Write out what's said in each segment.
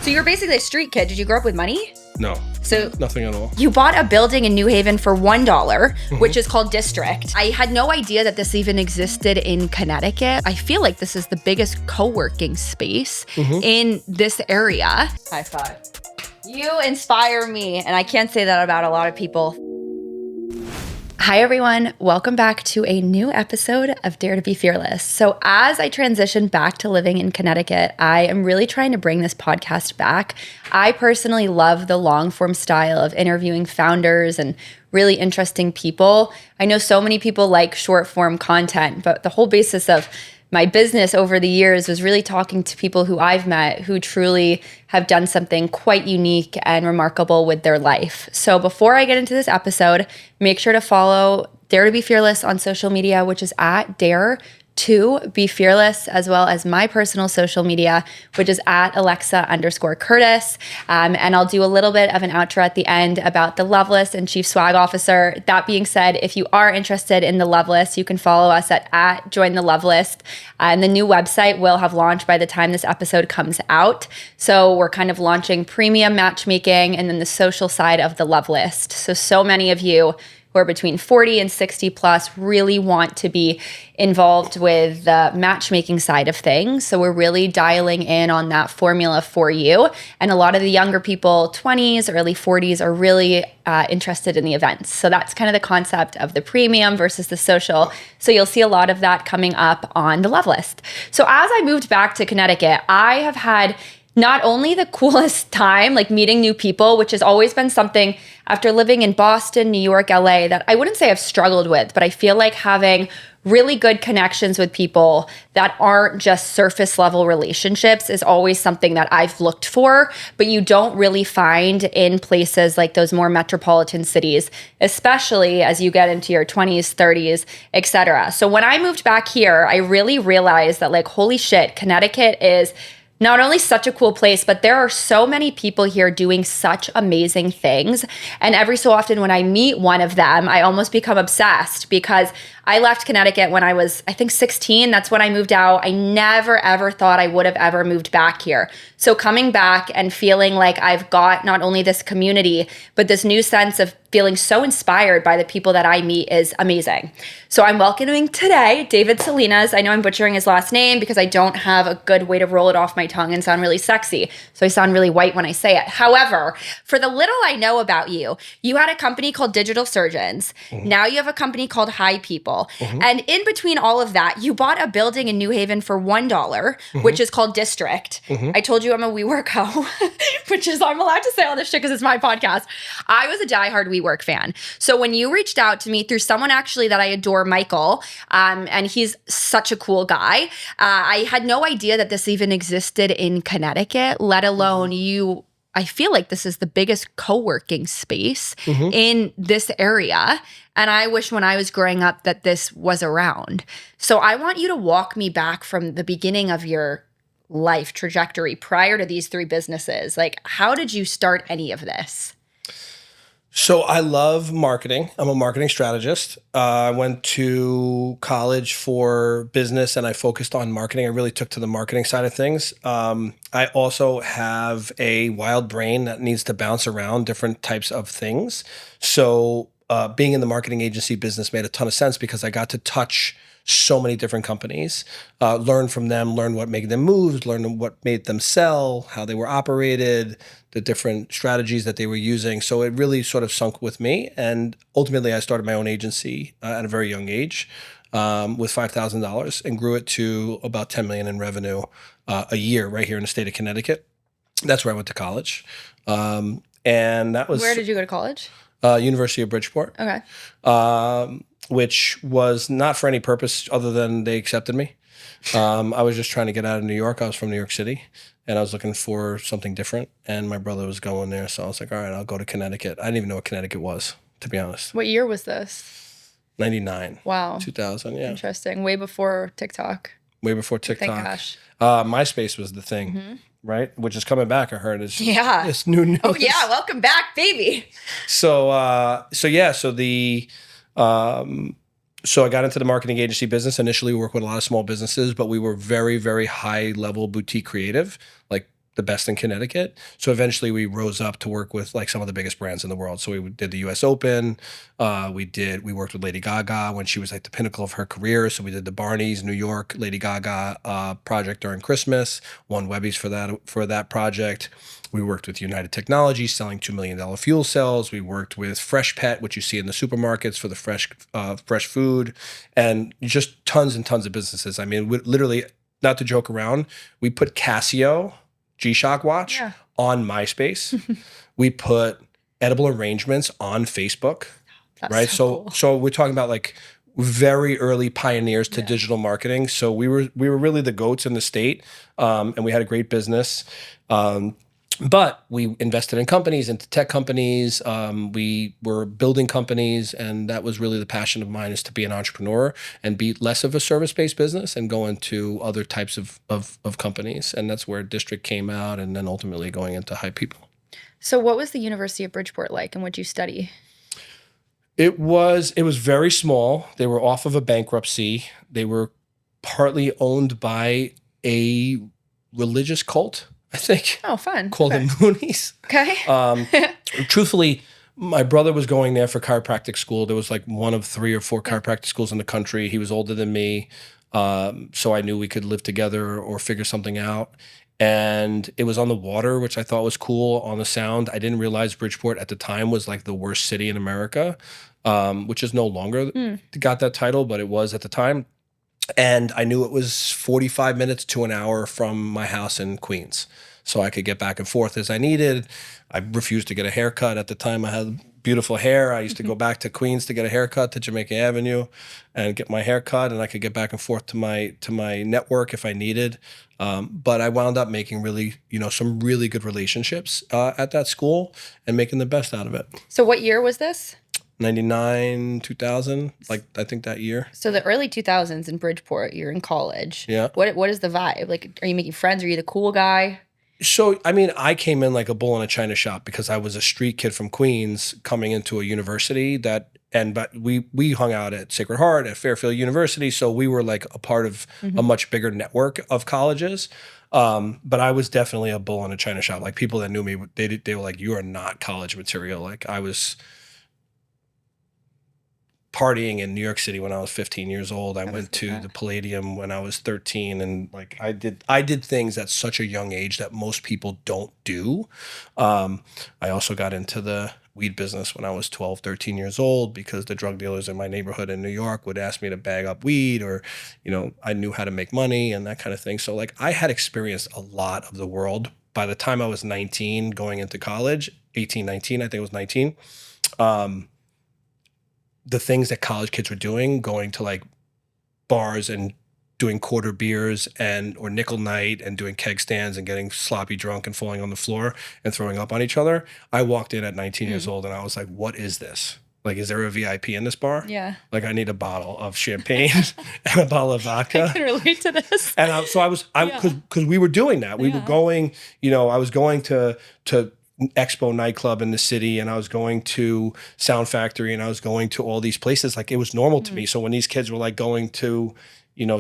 So you're basically a street kid. Did you grow up with money? No. So nothing at all. You bought a building in New Haven for $1, which is called District. I had no idea that this even existed in Connecticut. I feel like this is the biggest co-working space in this area. High five. You inspire me, and I can't say that about a lot of people. Hi everyone, welcome back to a new episode of Dare to Be Fearless. So as I transition back to living in Connecticut, I am really trying to bring this podcast back. I personally love the long form style of interviewing founders and really interesting people. I know so many people like short form content, but the whole basis of my business over the years was really talking to people who I've met who truly have done something quite unique and remarkable with their life. So before I get into this episode, make sure to follow Dare to Be Fearless on social media, which is at Dare to Be Fearless, as well as my personal social media, which is at Alexa_Curtis. And I'll do a little bit of an outro at the end about the Love List and Chief Swag Officer. That being said, if you are interested in the Love List, you can follow us at Join the Love List. And the new website will have launched by the time this episode comes out. So we're kind of launching premium matchmaking and then the social side of the Love List. So many of you who are between 40 and 60 plus really want to be involved with the matchmaking side of things. So we're really dialing in on that formula for you. And a lot of the younger people, 20s, early 40s, are really interested in the events. So that's kind of the concept of the premium versus the social. So you'll see a lot of that coming up on the Love List. So as I moved back to Connecticut, I have had not only the coolest time, like meeting new people, which has always been something after living in Boston, New York, LA, that I wouldn't say I've struggled with, but I feel like having really good connections with people that aren't just surface level relationships is always something that I've looked for, but you don't really find in places like those more metropolitan cities, especially as you get into your 20s, 30s, etc. So when I moved back here, I really realized that, like, holy shit, Connecticut is not only such a cool place, but there are so many people here doing such amazing things. And every so often when I meet one of them, I almost become obsessed because I left Connecticut when I was, I think, 16. That's when I moved out. I never, ever thought I would have ever moved back here. So coming back and feeling like I've got not only this community, but this new sense of feeling so inspired by the people that I meet is amazing. So I'm welcoming today David Salinas. I know I'm butchering his last name because I don't have a good way to roll it off my tongue and sound really sexy. So I sound really white when I say it. However, for the little I know about you, you had a company called Digital Surgeons. Now you have a company called Hi People. And in between all of that, you bought a building in New Haven for $1, which is called District. I told you I'm a WeWork hoe, which is, I'm allowed to say all this shit because it's my podcast. I was a diehard WeWork fan. So when you reached out to me through someone actually that I adore, Michael, and he's such a cool guy, I had no idea that this even existed in Connecticut, let alone you. I feel like this is the biggest co-working space in this area. And I wish when I was growing up that this was around. So I want you to walk me back from the beginning of your life trajectory prior to these three businesses. Like, how did you start any of this? So I love marketing. I'm a marketing strategist. I went to college for business and I focused on marketing. I really took to the marketing side of things. I also have a wild brain that needs to bounce around different types of things. So being in the marketing agency business made a ton of sense because I got to touch so many different companies, learn from them, learn what made them move, learn what made them sell, how they were operated, the different strategies that they were using. So it really sort of sunk with me. And ultimately, I started my own agency at a very young age with $5,000 and grew it to about $10 million in revenue a year right here in the state of Connecticut. That's where I went to college. And that was— Where did you go to college? University of Bridgeport. Okay. Which was not for any purpose other than they accepted me. I was just trying to get out of New York. I was from New York City, and I was looking for something different. And my brother was going there, so I was like, all right, I'll go to Connecticut. I didn't even know what Connecticut was, to be honest. What year was this? 99. Wow. 2000, yeah. Interesting. Way before TikTok. Way before TikTok. Thank gosh. MySpace was the thing, right? Which is coming back, I heard. It's new news. Oh, yeah. Welcome back, baby. So I got into the marketing agency business. Initially, we worked with a lot of small businesses, but we were very, very high level boutique creative, like the best in Connecticut. So eventually we rose up to work with like some of the biggest brands in the world. So we did the US Open. We worked with Lady Gaga when she was like the pinnacle of her career. So we did the Barney's New York Lady Gaga project during Christmas, won Webbies for that project. We worked with United Technologies selling $2 million fuel cells. We worked with Fresh Pet, which you see in the supermarkets for the fresh food, and just tons and tons of businesses. I mean, literally, not to joke around, we put Casio G-Shock watch on MySpace. We put Edible Arrangements on Facebook. That's right? so cool. So we're talking about like very early pioneers to digital marketing. So we were really the goats in the state, and we had a great business. But we invested in companies, into tech companies. We were building companies, and that was really the passion of mine, is to be an entrepreneur and be less of a service-based business and go into other types of companies. And that's where District came out, and then ultimately going into High People. So what was the University of Bridgeport like, and what did you study? It was very small. They were off of a bankruptcy. They were partly owned by a religious cult, I think. Oh, fun. Called the Moonies. Okay. Truthfully, my brother was going there for chiropractic school. There was like one of 3 or 4 chiropractic schools in the country. He was older than me. So I knew we could live together or figure something out. And it was on the water, which I thought was cool, on the Sound. I didn't realize Bridgeport at the time was like the worst city in America, which is no longer got that title, but it was at the time. And I knew it was 45 minutes to an hour from my house in Queens. So I could get back and forth as I needed. I refused to get a haircut. At the time, I had beautiful hair. I used to go back to Queens to get a haircut, to Jamaica Avenue, and get my hair cut, and I could get back and forth to my network if I needed. But I wound up making really, some really good relationships at that school and making the best out of it. So what year was this? 99, 2000, like I think that year. So the early 2000s in Bridgeport, you're in college. Yeah. What is the vibe? Like, are you making friends? Are you the cool guy? So, I mean, I came in like a bull in a china shop because I was a street kid from Queens coming into a university but we hung out at Sacred Heart, at Fairfield University. So we were like a part of a much bigger network of colleges. But I was definitely a bull in a china shop. Like, people that knew me, they were like, you are not college material. Like, I was partying in New York City when I was 15 years old. I went to the Palladium when I was 13, and like I did things at such a young age that most people don't do. I also got into the weed business when I was 12, 13 years old, because the drug dealers in my neighborhood in New York would ask me to bag up weed, or, I knew how to make money and that kind of thing. So like, I had experienced a lot of the world by the time I was 19, going into college, 18, 19, I think it was 19. The things that college kids were doing, going to like bars and doing quarter beers or nickel night and doing keg stands and getting sloppy drunk and falling on the floor and throwing up on each other. I walked in at 19 years old and I was like, what is this? Like, is there a VIP in this bar? Yeah. Like, I need a bottle of champagne and a bottle of vodka. I can relate to this. And because we were doing that. We were going, I was going to Expo nightclub in the city, and I was going to Sound Factory, and I was going to all these places. Like, it was normal to me. So when these kids were like going to,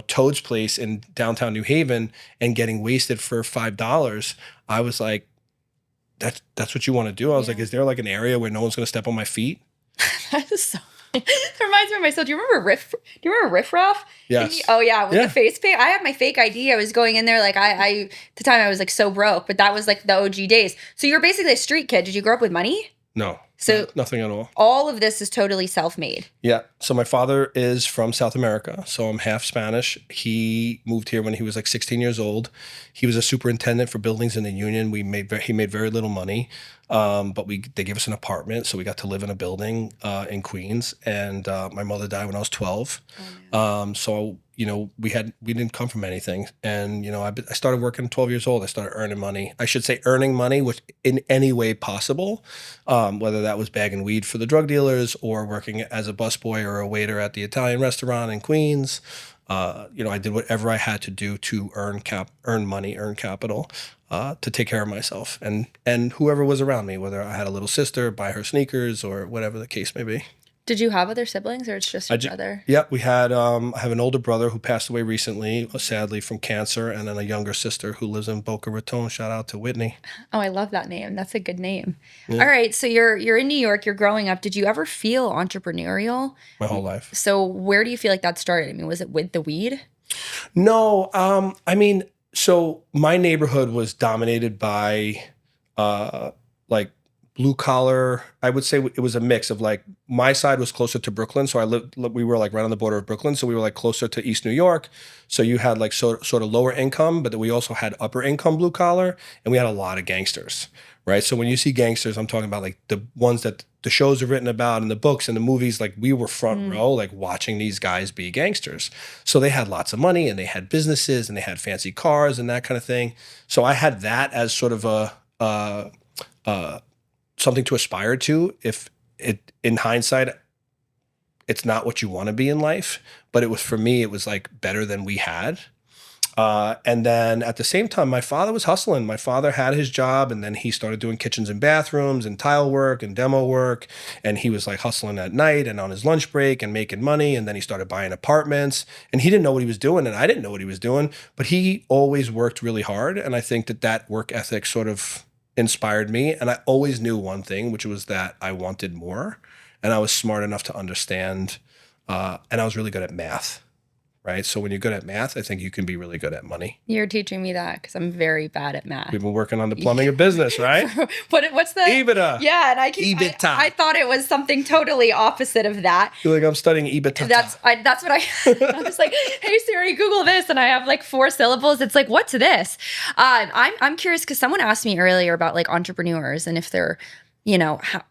Toad's place in downtown New Haven and getting wasted for $5, I was like, that's what you want to do? I was like, is there like an area where no one's going to step on my feet? That is so funny. It reminds me of myself. Do you remember Riff Raff? Yes. Oh yeah, with the face paint. I had my fake ID. I was going in there like I at the time I was like so broke, but that was like the OG days. So you're basically a street kid. Did you grow up with money? No. So nothing at all. All of this is totally self-made. Yeah. So my father is from South America, so I'm half Spanish. He moved here when he was like 16 years old. He was a superintendent for buildings in the union. He made very little money, but they gave us an apartment, so we got to live in a building in Queens. And my mother died when I was 12. So we didn't come from anything. And I started working at 12 years old. I started earning money. I should say earning money, which in any way possible, whether that was bagging weed for the drug dealers or working as a busboy or a waiter at the Italian restaurant in Queens. I did whatever I had to do to earn money, earn capital, to take care of myself and whoever was around me, whether I had a little sister, buy her sneakers, or whatever the case may be. Did you have other siblings or it's just your brother? Yeah, we had, I have an older brother who passed away recently, sadly from cancer, and then a younger sister who lives in Boca Raton. Shout out to Whitney. Oh, I love that name. That's a good name. Yeah. All right. So you're in New York, you're growing up. Did you ever feel entrepreneurial? My whole life. So where do you feel like that started? I mean, was it with the weed? No, I mean, so my neighborhood was dominated by like blue collar. I would say it was a mix of like, my side was closer to Brooklyn. So we were like right on the border of Brooklyn. So we were like closer to East New York. So you had like sort of lower income, but then we also had upper income blue collar, and we had a lot of gangsters, right? So when you see gangsters, I'm talking about like the ones that the shows are written about and the books and the movies, like we were front row, like watching these guys be gangsters. So they had lots of money and they had businesses and they had fancy cars and that kind of thing. So I had that as sort of a something to aspire to. If it, in hindsight, it's not what you want to be in life, but it was, for me, it was like better than we had. And then at the same time, my father was hustling. My father had his job, and then he started doing kitchens and bathrooms and tile work and demo work. And he was like hustling at night and on his lunch break and making money. And then he started buying apartments, and he didn't know what he was doing, and I didn't know what he was doing, but he always worked really hard. And I think that work ethic sort of inspired me. And I always knew one thing, which was that I wanted more, and I was smart enough to understand, and I was really good at math. Right. So when you're good at math, I think you can be really good at money. You're teaching me that because I'm very bad at math. We've been working on the plumbing of business, right? What's the EBITDA? Yeah, and I thought it was something totally opposite of that. You're like, I'm studying EBITDA. That's what I'm just like, hey Siri, Google this, and I have like 4 syllables. It's like, what's this? I'm curious because someone asked me earlier about like entrepreneurs and if they're,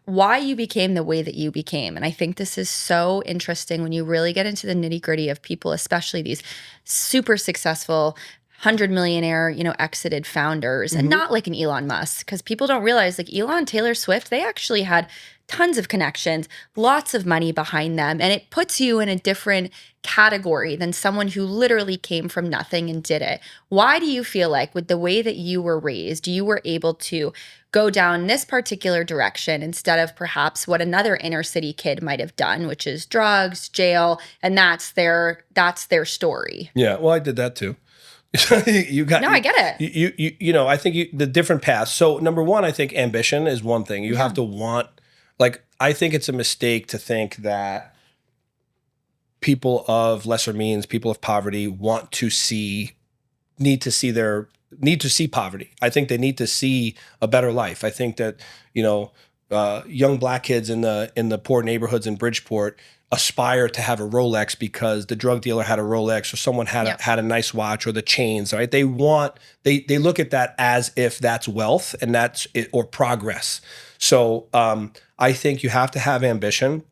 why you became the way that you became. And I think this is so interesting when you really get into the nitty gritty of people, especially these super successful 100-millionaire, exited founders, and not like an Elon Musk, because people don't realize like Elon, Taylor Swift, they actually had tons of connections, lots of money behind them. And it puts you in a different category than someone who literally came from nothing and did it. Why do you feel like with the way that you were raised, you were able to go down this particular direction instead of perhaps what another inner city kid might have done, which is drugs, jail, and that's their story? Yeah, well, I did that too. I get it. I think the different paths. So number one, I think ambition is one thing. You have to want, like, I think it's a mistake to think that people of lesser means, people of poverty need to see poverty. I think they need to see a better life. I think that, young black kids in the poor neighborhoods in Bridgeport aspire to have a Rolex because the drug dealer had a Rolex or someone had a nice watch, or the chains, right? They look at that as if that's wealth and that's it, or progress. So I think you have to have ambition.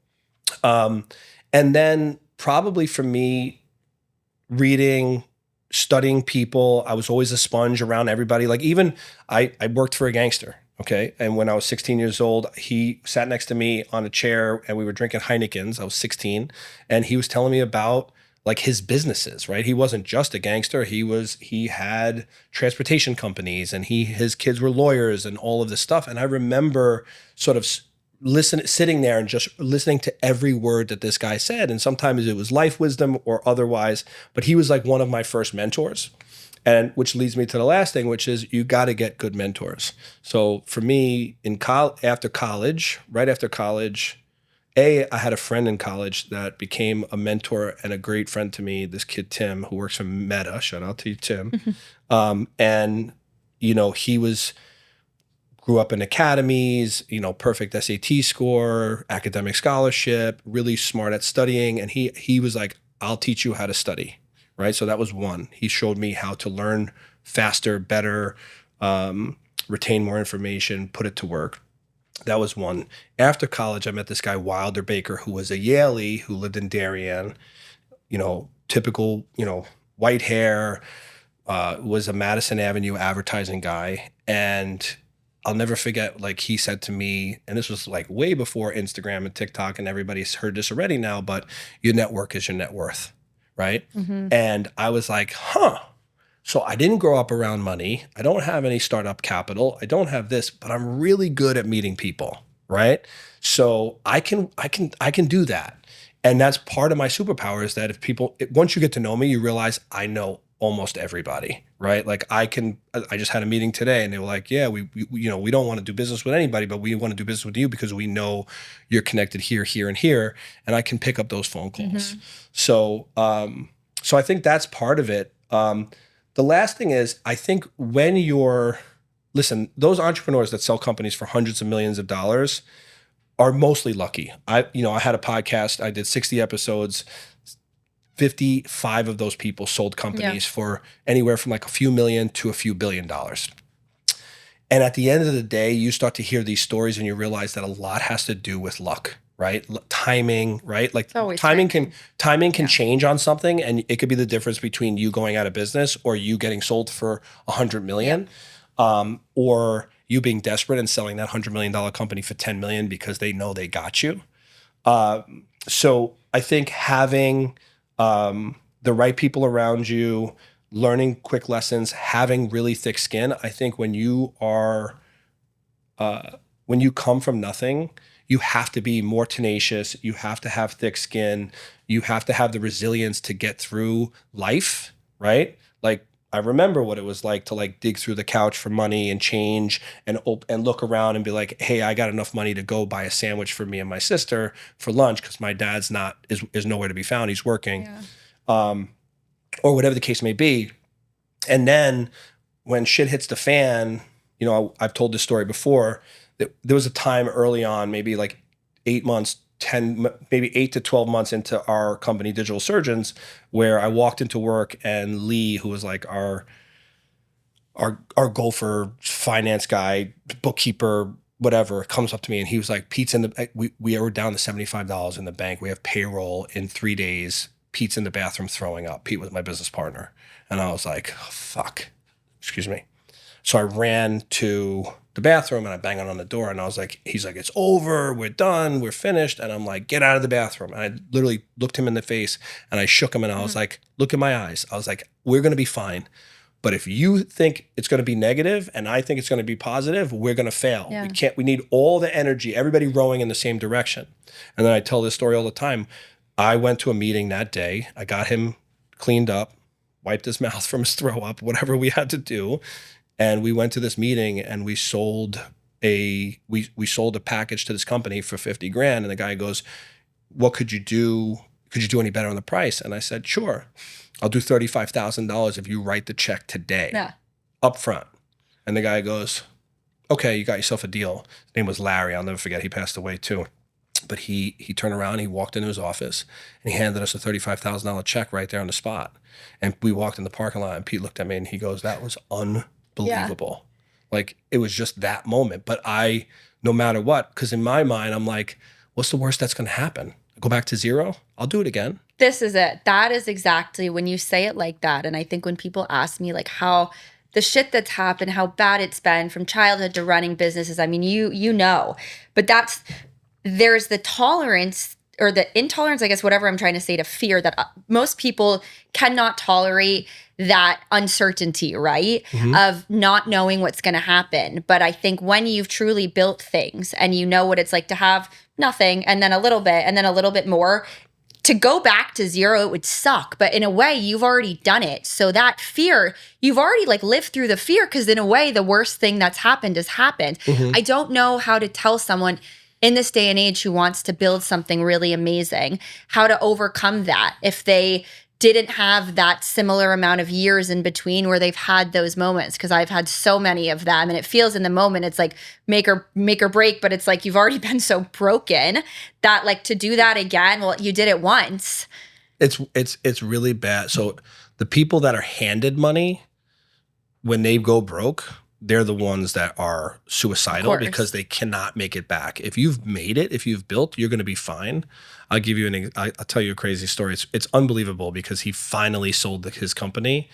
And then probably for me, reading, studying people. I was always a sponge around everybody. Like even I worked for a gangster. Okay. And when I was 16 years old, he sat next to me on a chair and we were drinking Heinekens. I was 16. And he was telling me about like his businesses, right? He wasn't just a gangster. He had transportation companies, and his kids were lawyers and all of this stuff. And I remember sort of sitting there and just listening to every word that this guy said. And sometimes it was life wisdom or otherwise, but he was like one of my first mentors. And which leads me to the last thing, which is you got to get good mentors. So for me, right after college, I had a friend in college that became a mentor and a great friend to me, this kid, Tim, who works for Meta. Shout out to you, Tim. And, he grew up in academies, perfect SAT score, academic scholarship, really smart at studying. And he was like, I'll teach you how to study. Right. So that was one. He showed me how to learn faster, better, retain more information, put it to work. That was one. After college, I met this guy, Wilder Baker, who was a Yalie who lived in Darien, typical, white hair, was a Madison Avenue advertising guy. And I'll never forget, like he said to me, and this was like way before Instagram and TikTok, and everybody's heard this already now, but your network is your net worth. Right. Mm-hmm. And I was like, so I didn't grow up around money. I don't have any startup capital. I don't have this, but I'm really good at meeting people. right? So I can do that. And that's part of my superpower is that once you get to know me, you realize I know almost everybody, right? Like I just had a meeting today and they were like, yeah, we we don't want to do business with anybody, but we want to do business with you because we know you're connected here, here, and here. And I can pick up those phone calls. So, so I think that's part of it. The last thing is, I think listen, those entrepreneurs that sell companies for hundreds of millions of dollars are mostly lucky. I had a podcast, I did 60 episodes, 55 of those people sold companies for anywhere from like a few million to a few $1 billion. And at the end of the day, you start to hear these stories and you realize that a lot has to do with luck, right? Timing, right? Like timing can change on something, and it could be the difference between you going out of business or you getting sold for 100 million, or you being desperate and selling that $100 million company for 10 million because they know they got you. So I think having the right people around you, learning quick lessons, having really thick skin. I think when you come from nothing, you have to be more tenacious. You have to have thick skin. You have to have the resilience to get through life, right? Like, I remember what it was like to like dig through the couch for money and change and look around and be like, hey, I got enough money to go buy a sandwich for me and my sister for lunch because my dad's is nowhere to be found. He's working, or whatever the case may be. And then when shit hits the fan, I've told this story before, that there was a time early on, maybe like 8 months, 10, maybe 8 to 12 months into our company, Digital Surgeons, where I walked into work and Lee, who was like our gopher finance guy, bookkeeper, whatever, comes up to me and he was like, Pete's we are down to $75 in the bank. We have payroll in 3 days. Pete's in the bathroom throwing up. Pete was my business partner. And I was like, oh, fuck, excuse me. So I ran to the bathroom and I banged on the door and I was like, he's like, it's over, we're done, we're finished. And I'm like, get out of the bathroom. And I literally looked him in the face and I shook him and I was like, look in my eyes. I was like, we're going to be fine. But if you think it's going to be negative and I think it's going to be positive, we're going to fail. We need all the energy, everybody rowing in the same direction. And then I tell this story all the time. I went to a meeting that day. I got him cleaned up, wiped his mouth from his throw up, whatever we had to do. And we went to this meeting and we sold a package to this company for 50 grand. And the guy goes, what could you do? Could you do any better on the price? And I said, sure, I'll do $35,000 if you write the check today, up front. And the guy goes, okay, you got yourself a deal. His name was Larry. I'll never forget. He passed away too. But he turned around, he walked into his office and he handed us a $35,000 check right there on the spot. And we walked in the parking lot and Pete looked at me and he goes, that was unbelievable. Like, it was just that moment. But no matter what, because in my mind, I'm like, what's the worst that's going to happen? Go back to zero? I'll do it again. This is it. That is exactly when you say it like that. And I think when people ask me like how the shit that's happened, how bad it's been from childhood to running businesses, I mean, you know, but there's the tolerance or the intolerance, I guess, whatever I'm trying to say, to fear that most people cannot tolerate that uncertainty, right? Of not knowing what's going to happen. But I think when you've truly built things and you know what it's like to have nothing and then a little bit and then a little bit more, to go back to zero, it would suck. But in a way, you've already done it. So that fear, you've already like lived through the fear, because in a way, the worst thing that's happened has happened. I don't know how to tell someone in this day and age who wants to build something really amazing, how to overcome that if they didn't have that similar amount of years in between where they've had those moments. Because I've had so many of them, and it feels in the moment it's like make or break, but it's like you've already been so broken that like to do that again, well, you did it once. It's really bad. So the people that are handed money when they go broke, they're the ones that are suicidal because they cannot make it back. If you've made it, if you've built, you're going to be fine. I'll tell you a crazy story. It's unbelievable because he finally sold his company.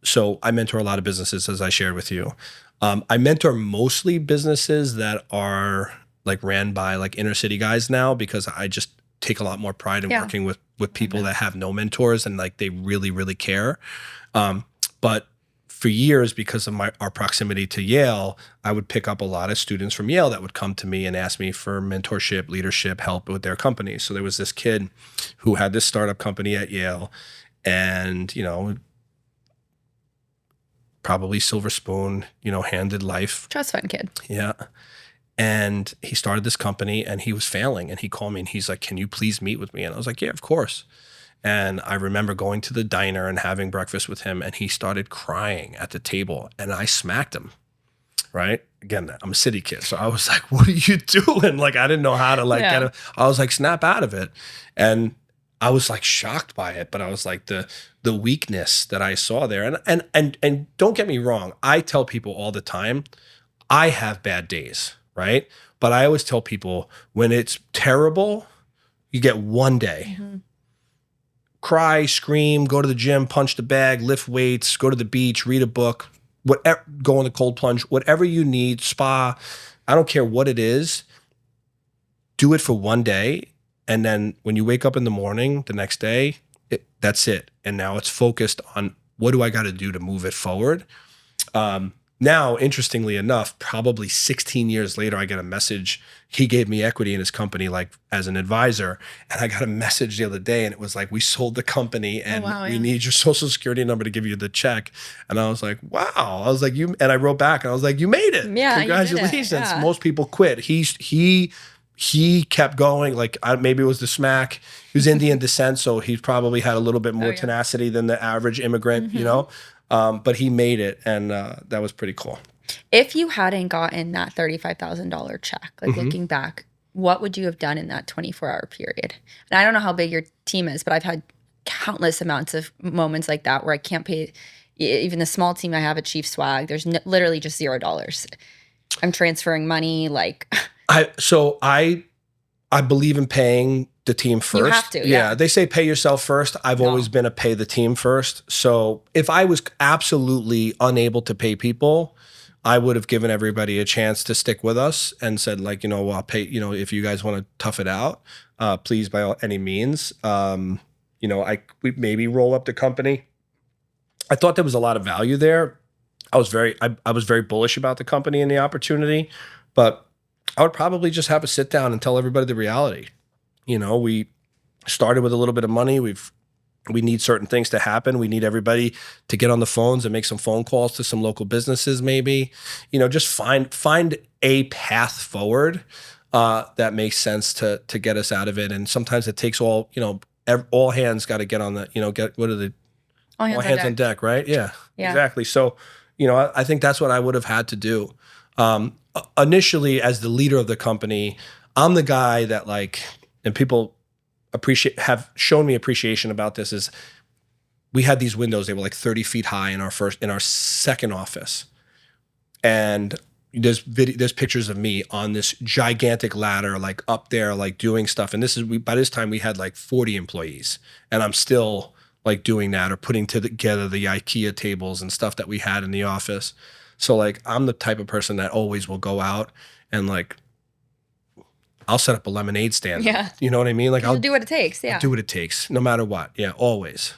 So I mentor a lot of businesses, as I shared with you. I mentor mostly businesses that are like ran by like inner city guys now, because I just take a lot more pride in working with people that have no mentors and like they really, really care. But for years, because of our proximity to Yale, I would pick up a lot of students from Yale that would come to me and ask me for mentorship, leadership, help with their companies. So there was this kid who had this startup company at Yale, and, you know, probably silver spoon, you know, handed life. Trust fund kid. Yeah. And he started this company and he was failing, and he called me and he's like, "Can you please meet with me?" And I was like, "Yeah, of course." And I remember going to the diner and having breakfast with him, and he started crying at the table, and I smacked him, right? Again, I'm a city kid. So I was like, "What are you doing?" Like, I didn't know how to like get him. I was like, "Snap out of it." And I was like shocked by it, but I was like the weakness that I saw there. And don't get me wrong. I tell people all the time, I have bad days, right? But I always tell people, when it's terrible, you get one day. Mm-hmm. Cry, scream, go to the gym, punch the bag, lift weights, go to the beach, read a book, whatever, go in the cold plunge, whatever you need, spa. I don't care what it is. Do it for one day. And then when you wake up in the morning, the next day, that's it. And now it's focused on, what do I got to do to move it forward? Now, interestingly enough, probably 16 years later, I get a message. He gave me equity in his company, like as an advisor. And I got a message the other day, and it was like, "We sold the company and we need your social security number to give you the check." And I was like, wow. I was like, and I wrote back and I was like, "You made it. Yeah, congratulations." you did it. Yeah. Most people quit. He kept going. Like, maybe it was the smack. He was Indian descent, so he probably had a little bit more tenacity than the average immigrant, you know? But he made it, and that was pretty cool. If you hadn't gotten that $35,000 check, like looking back, what would you have done in that 24-hour period? And I don't know how big your team is, but I've had countless amounts of moments like that where I can't pay even the small team I have at Chief Swag. There's literally just $0. I'm transferring money, like. I believe in paying the team first. You have to, yeah. They say pay yourself first. I've always been a pay the team first. So if I was absolutely unable to pay people, I would have given everybody a chance to stick with us and said, like, you know, well, I'll pay, you know, if you guys want to tough it out, please, by any means. You know, we maybe roll up the company. I thought there was a lot of value there. I was very bullish about the company and the opportunity, but I would probably just have a sit down and tell everybody the reality. You know, we started with a little bit of money. We need certain things to happen. We need everybody to get on the phones and make some phone calls to some local businesses, maybe. You know, just find a path forward that makes sense to get us out of it. And sometimes it takes all hands got to get on the, you know, all hands on deck, right? Yeah, exactly. So, you know, I think that's what I would have had to do. Initially, as the leader of the company, I'm the guy that, like, and people have shown me appreciation about this, is we had these windows. They were like 30 feet high in our second office. And there's pictures of me on this gigantic ladder, like up there, like doing stuff. And by this time we had like 40 employees, and I'm still like doing that, or putting together the IKEA tables and stuff that we had in the office. So, like, I'm the type of person that always will go out and, like, I'll set up a lemonade stand. Yeah. You know what I mean? Like, I'll do what it takes. Yeah. I'll do what it takes, no matter what. Yeah, always.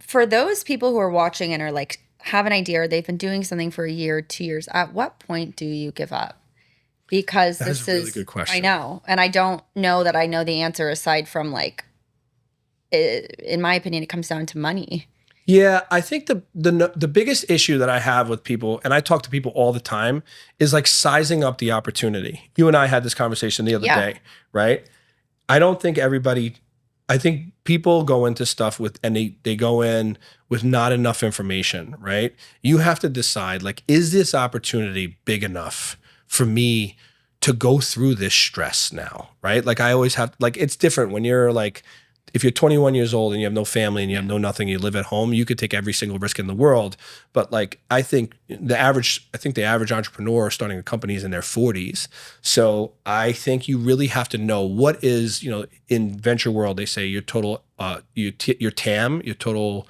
For those people who are watching and are like, have an idea, or they've been doing something for a year, 2 years, at what point do you give up? Because this is a really good question. I know. And I don't know that I know the answer, aside from, like, in my opinion, it comes down to money. Yeah, I think the biggest issue that I have with people, and I talk to people all the time, is like sizing up the opportunity. You and I had this conversation the other day, right? I think people go into stuff and they go in with not enough information, right? You have to decide, like, is this opportunity big enough for me to go through this stress now, right? Like, I always have, like, it's different when you're like, if you're 21 years old and you have no family and you have no nothing, you live at home, you could take every single risk in the world. But, like, I think the average entrepreneur starting a company is in their 40s. So I think you really have to know what is, you know, in venture world, they say your total, your TAM, your total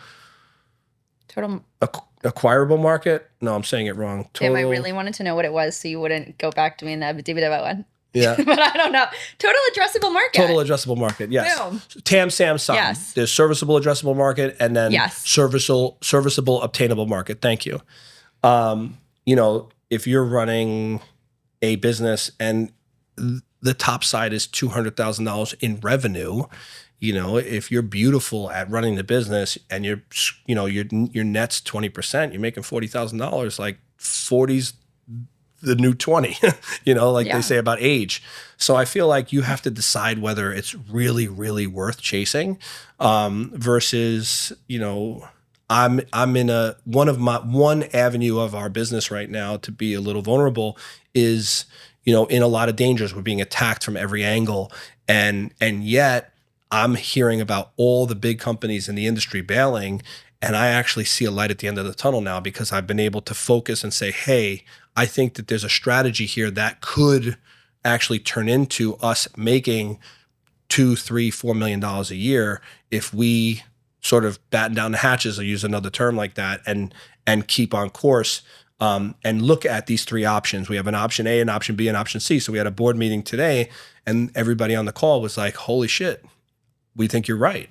acquirable market. No, I'm saying it wrong. Damn, I really wanted to know what it was, so you wouldn't go back to me in that one. Yeah. But I don't know. Total addressable market. Total addressable market. Yes. Boom. TAM, SAM, SOM. Yes. There's serviceable addressable market and then serviceable obtainable market. Thank you. If you're running a business and the top side is $200,000 in revenue, if you're beautiful at running the business and your net's 20%, you're making $40,000. Like 40's the new 20, they say about age. So I feel like you have to decide whether it's really, really worth chasing, versus, I'm in one avenue of our business right now to be a little vulnerable is, in a lot of dangers. We're being attacked from every angle. And yet I'm hearing about all the big companies in the industry bailing. And I actually see a light at the end of the tunnel now because I've been able to focus and say, hey, I think that there's a strategy here that could actually turn into us making $2, $3, $4 million a year if we sort of batten down the hatches, or use another term like that, and keep on course, and look at these three options. We have an option A, an option B, and option C. So we had a board meeting today, and everybody on the call was like, holy shit, we think you're right.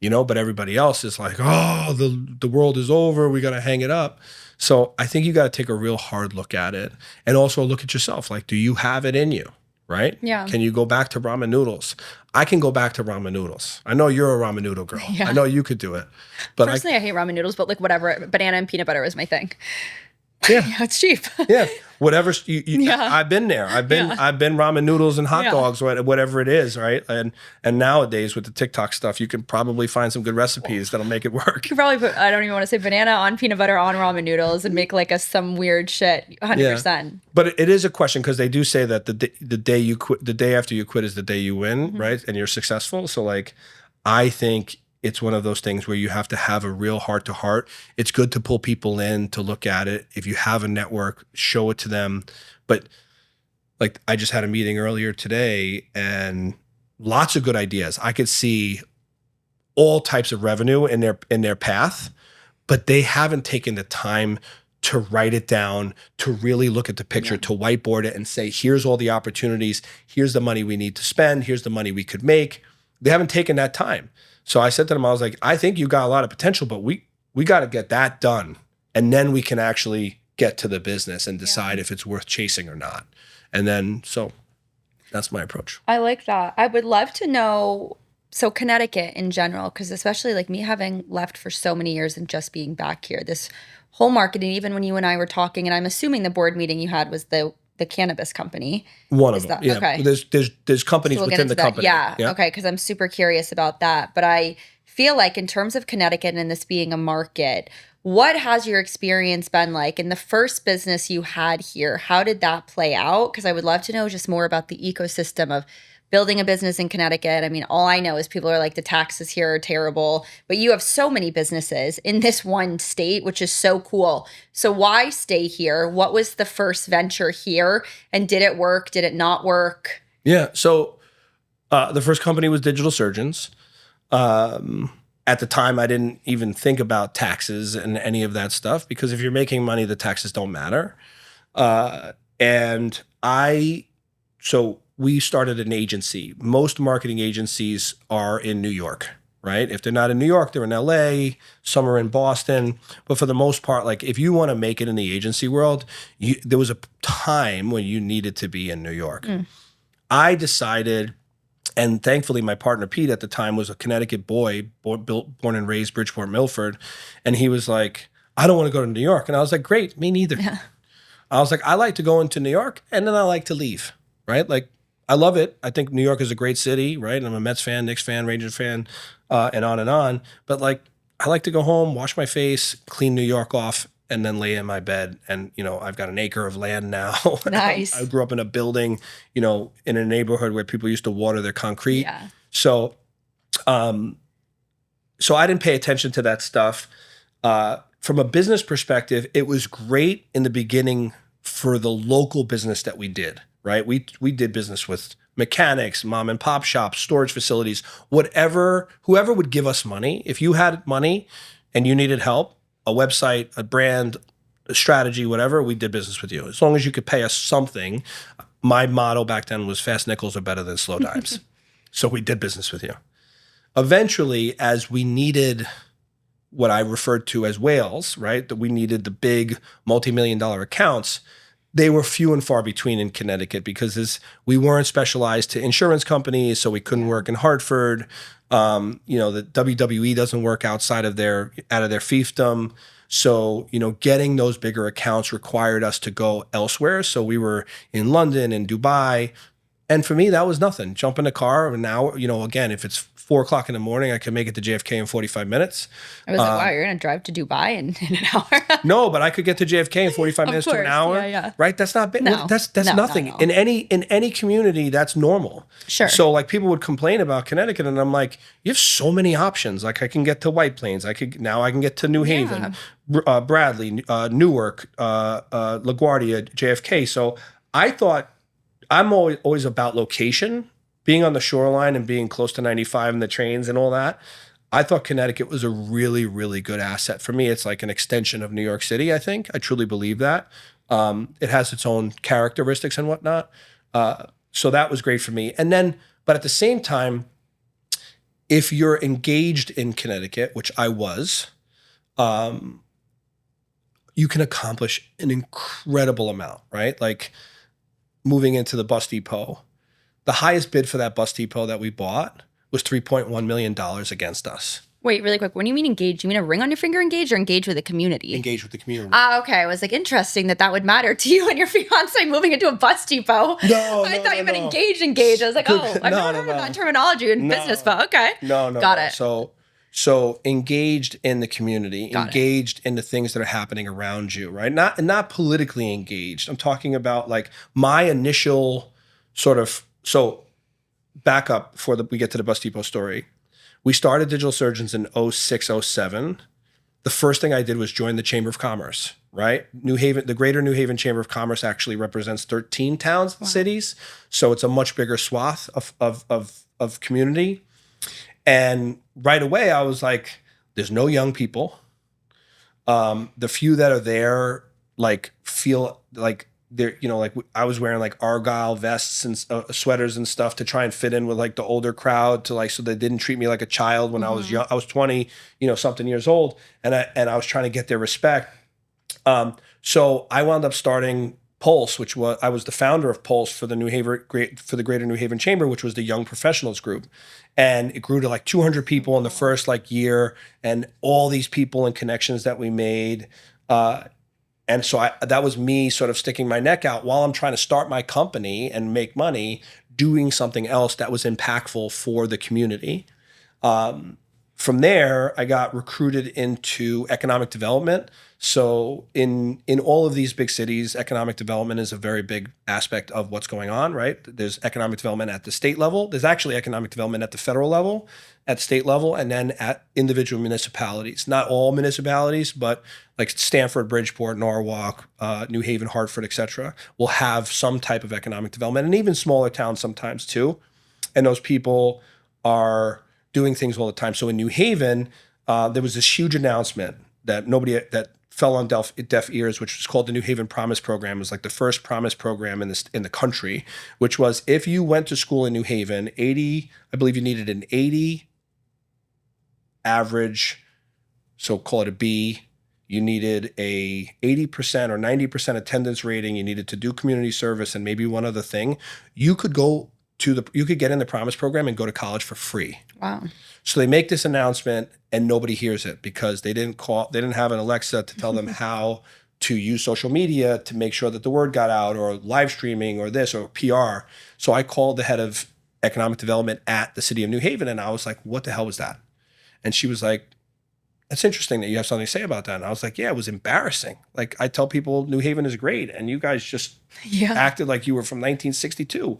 But everybody else is like, oh, the world is over. We got to hang it up. So I think you got to take a real hard look at it, and also look at yourself. Like, do you have it in you? Right? Yeah. Can you go back to ramen noodles? I can go back to ramen noodles. I know you're a ramen noodle girl. Yeah. I know you could do it. But personally, I hate ramen noodles, but like whatever, banana and peanut butter is my thing. Yeah, it's cheap. Yeah, whatever. I've been there. I've been ramen noodles and hot dogs, whatever it is, right? And nowadays with the TikTok stuff, you can probably find some good recipes that'll make it work. You could probably put, I don't even want to say banana on peanut butter on ramen noodles and make like some weird shit. 100%. Yeah. But it is a question because they do say that the day you quit, the day after you quit is the day you win, right? And you're successful. So like, I think it's one of those things where you have to have a real heart to heart. It's good to pull people in to look at it. If you have a network, show it to them. But like, I just had a meeting earlier today and lots of good ideas. I could see all types of revenue in their path, but they haven't taken the time to write it down, to really look at the picture, to whiteboard it and say, here's all the opportunities. Here's the money we need to spend. Here's the money we could make. They haven't taken that time. So I said to them, I was like, I think you got a lot of potential, but we got to get that done. And then we can actually get to the business and decide if it's worth chasing or not. And then, so that's my approach. I like that. I would love to know, so Connecticut in general, because especially like me having left for so many years and just being back here, this whole marketing, even when you and I were talking, and I'm assuming the board meeting you had was the cannabis company. One of them. Yeah. Okay. There's companies within the company. Yeah. Okay. Because I'm super curious about that. But I feel like in terms of Connecticut and this being a market, what has your experience been like in the first business you had here? How did that play out? Because I would love to know just more about the ecosystem of building a business in Connecticut. I mean, all I know is people are like, the taxes here are terrible, but you have so many businesses in this one state, which is so cool. So why stay here? What was the first venture here? And did it work? Did it not work? Yeah. So the first company was Digital Surgeons. At the time, I didn't even think about taxes and any of that stuff, because if you're making money, the taxes don't matter. So we started an agency. Most marketing agencies are in New York, right? If they're not in New York, they're in LA, some are in Boston. But for the most part, like if you want to make it in the agency world, there was a time when you needed to be in New York. I decided, and thankfully my partner Pete at the time was a Connecticut boy, born and raised Bridgeport, Milford. And he was like, I don't want to go to New York. And I was like, great, me neither. Yeah. I was like, I like to go into New York and then I like to leave, right? Like, I love it. I think New York is a great city, right? I'm a Mets fan, Knicks fan, Rangers fan, and on and on. But like, I like to go home, wash my face, clean New York off, and then lay in my bed. And, I've got an acre of land now. Nice. I grew up in a building, in a neighborhood where people used to water their concrete. Yeah. So I didn't pay attention to that stuff. From a business perspective, it was great in the beginning for the local business that we did. Right? We did business with mechanics, mom and pop shops, storage facilities, whoever would give us money. If you had money and you needed help, a website, a brand, a strategy, whatever, we did business with you. As long as you could pay us something, my motto back then was fast nickels are better than slow dimes. So we did business with you. Eventually, as we needed what I referred to as whales, right? That we needed the big multi-million-dollar accounts. They were few and far between in Connecticut because we weren't specialized to insurance companies, so we couldn't work in Hartford. The WWE doesn't work out of their fiefdom. So, getting those bigger accounts required us to go elsewhere. So we were in London and Dubai. And for me, that was nothing. Jump in a car, and now, again, if it's 4:00 in the morning, I can make it to JFK in 45 minutes. I was like, wow, you're going to drive to Dubai in an hour? No, but I could get to JFK in 45 minutes to an hour. Yeah. Right? That's not big. No, that's nothing. No. In any community, that's normal. Sure. So like people would complain about Connecticut, and I'm like, you have so many options. Like I can get to White Plains. I can get to New Haven, Bradley, Newark, LaGuardia, JFK. So I thought I'm always about location, being on the shoreline and being close to 95 and the trains and all that. I thought Connecticut was a really, really good asset. For me, it's like an extension of New York City, I think. I truly believe that. It has its own characteristics and whatnot. So that was great for me. But at the same time, if you're engaged in Connecticut, which I was, you can accomplish an incredible amount, right? Like moving into the bus depot. The highest bid for that bus depot that we bought was $3.1 million against us. Wait, really quick. When you mean engage, you mean a ring on your finger engage or engage with the community? Engage with the community. Okay. I was like, interesting that would matter to you and your fiance moving into a bus depot. I thought you meant engage. I was like, I've never heard of that terminology in business, but okay. Got it. So engaged in the community, engaged in the things that are happening around you, right? Not politically engaged. I'm talking about like my initial sort of, so back up before we get to the bus depot story. We started Digital Surgeons in 06, 07. The first thing I did was join the Chamber of Commerce, right? New Haven, the Greater New Haven Chamber of Commerce actually represents 13 towns and cities. So it's a much bigger swath of community. And right away I was like, there's no young people. The few that are there, like feel like they're, like I was wearing like Argyle vests and sweaters and stuff to try and fit in with like the older crowd to like, so they didn't treat me like a child when I was young. I was 20, something years old, and I was trying to get their respect. So I wound up starting Pulse, which I was the founder of Pulse for the Greater New Haven Chamber, which was the young professionals group. And it grew to like 200 people in the first like year, and all these people and connections that we made. And so that was me sort of sticking my neck out while I'm trying to start my company and make money, doing something else that was impactful for the community. From there, I got recruited into economic development. So in all of these big cities, economic development is a very big aspect of what's going on, right? There's economic development at the state level. There's actually economic development at the federal level, at state level, and then at individual municipalities. Not all municipalities, but like Stamford, Bridgeport, Norwalk, New Haven, Hartford, et cetera, will have some type of economic development, and even smaller towns sometimes too. And those people are doing things all the time. So in New Haven, there was this huge announcement that that fell on deaf ears, which was called the New Haven Promise Program. It was like the first promise program in the country, which was if you went to school in New Haven, I believe you needed an 80 average, so call it a B. You needed a 80% or 90% attendance rating. You needed to do community service and maybe one other thing. You could get in the Promise Program and go to college for free. Wow. So they make this announcement and nobody hears it because they didn't have an Alexa to tell them how to use social media to make sure that the word got out, or live streaming, or this, or PR. So I called the head of economic development at the city of New Haven, and I was like, what the hell was that? And she was like, it's interesting that you have something to say about that. And I was like, yeah, it was embarrassing. Like I tell people New Haven is great, and you guys just acted like you were from 1962.